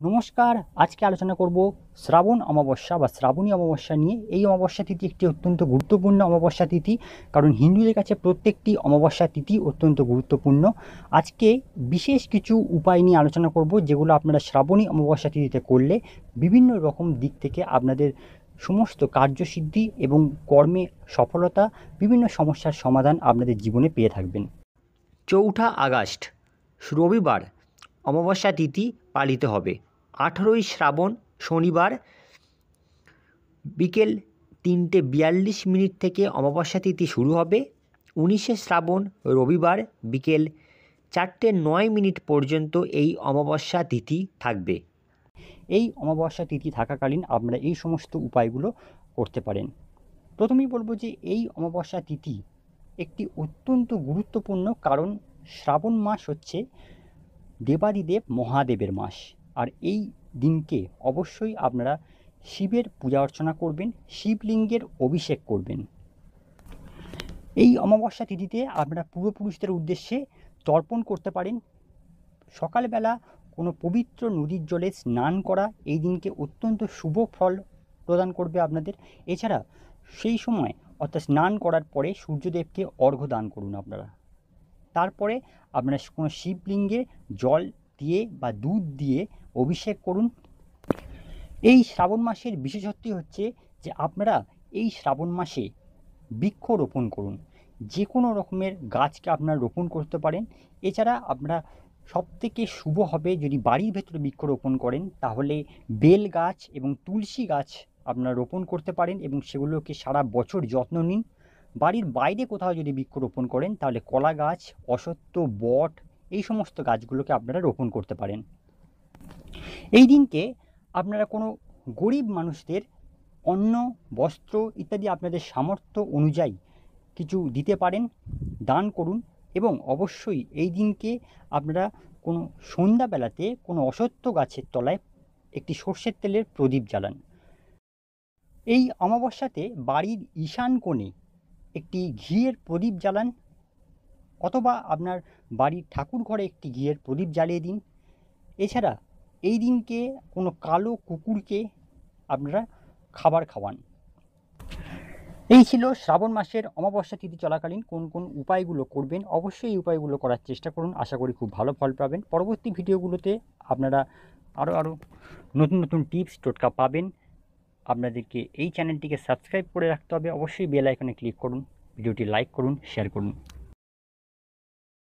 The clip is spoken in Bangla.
নমস্কার। আজকে আলোচনা করব শ্রাবণ অমাবস্যা বা শ্রাবণী অমাবস্যা নিয়ে। এই অমাবস্যা তিথি একটি অত্যন্ত গুরুত্বপূর্ণ অমাবস্যা তিথি, কারণ হিন্দুদের কাছে প্রত্যেকটি অমাবস্যা তিথি অত্যন্ত গুরুত্বপূর্ণ। আজকে বিশেষ কিছু উপায় নিয়ে আলোচনা করব, যেগুলো আপনারা শ্রাবণী অমাবস্যা তিথিতে করলে বিভিন্ন রকম দিক থেকে আপনাদের সমস্ত কার্যসিদ্ধি এবং কর্মে সফলতা, বিভিন্ন সমস্যার সমাধান আপনাদের জীবনে পেয়ে থাকবেন। 4 আগস্ট রবিবার অমাবস্যা তিথি পালিত হবে। 18ই শ্রাবণ শনিবার বিকেল 3:42 থেকে অমাবস্যা তিথি শুরু হবে। 19শে শ্রাবণ রবিবার বিকেল 4:09 পর্যন্ত এই অমাবস্যা তিথি থাকবে। এই অমাবস্যা তিথি থাকাকালীন আপনারা এই সমস্ত উপায়গুলো করতে পারেন। প্রথমেই বলবো যে এই অমাবস্যা তিথি একটি অত্যন্ত গুরুত্বপূর্ণ, কারণ শ্রাবণ মাস হচ্ছে দেবাদিদেব মহাদেবের মাস। আর এই দিনকে অবশ্যই আপনারা শিবের পূজা অর্চনা করবেন, শিবলিঙ্গের অভিষেক করবেন। এই অমাবস্যা তিথিতে আপনারা পূর্বপুরুষদের উদ্দেশ্যে তর্পণ করতে পারেন। সকালবেলা কোনো পবিত্র নদীর জলে স্নান করা এই দিনকে অত্যন্ত শুভ ফল প্রদান করবে আপনাদের। এছাড়া সেই সময় অর্থাৎ স্নান করার পরে সূর্যদেবকে অর্ঘ্য দান করুন আপনারা। তারপরে আপনারা কোনো শিবলিঙ্গে জল দিয়ে বা দুধ দিয়ে অভিষেক করুন। এই শ্রাবণ মাসের বিশেষত্বই হচ্ছে যে আপনারা এই শ্রাবণ মাসে বৃক্ষ রোপণ করুন। যে কোনো রকমের গাছকে আপনারা রোপণ করতে পারেন। এছাড়া আপনারা সবথেকে শুভ হবে যদি বাড়ির ভেতরে বৃক্ষ রোপণ করেন, তাহলে বেল গাছ এবং তুলসী গাছ আপনারা রোপণ করতে পারেন এবং সেগুলোকে সারা বছর যত্ন নিন। বাড়ির বাইরে কোথাও যদি বৃক্ষ রোপণ করেন, তাহলে কলা গাছ, অশ্বত্থ, বট, এই সমস্ত গাছগুলোকে আপনারা রোপণ করতে পারেন। এই দিনকে আপনারা কোনো গরিব মানুষদের অন্ন, বস্ত্র ইত্যাদি আপনাদের সামর্থ্য অনুযায়ী কিছু দিতে পারেন, দান করুন। এবং অবশ্যই এই দিনকে আপনারা কোনো সন্ধ্যাবেলাতে কোনো অশ্বত্থ গাছের তলায় একটি সর্ষের তেলের প্রদীপ জ্বালান। এই অমাবস্যাতে বাড়ির ঈশান কোণে একটি ঘিয়ের প্রদীপ জ্বালান, অথবা আপনার বাড়ির ঠাকুর ঘরে একটি ঘিয়ের প্রদীপ জ্বালিয়ে দিন। এছাড়া এই দিনকে কোনো কালো কুকুরকে আপনারা খাবার খাওয়ান। এই ছিল শ্রাবণ মাসের অমাবস্যা তিথি চলাকালীন কোন কোন উপায়গুলো করবেন। অবশ্যই এই উপায়গুলো করার চেষ্টা করুন, আশা করি খুব ভালো ফল পাবেন। পরবর্তী ভিডিওগুলোতে আপনারা আরও নতুন নতুন টিপস টোটকা পাবেন। আপনাদেরকে এই চ্যানেলটিকে সাবস্ক্রাইব করে রাখতে হবে, অবশ্যই বেল আইকনে ক্লিক করুন, ভিডিওটি লাইক করুন, শেয়ার করুন।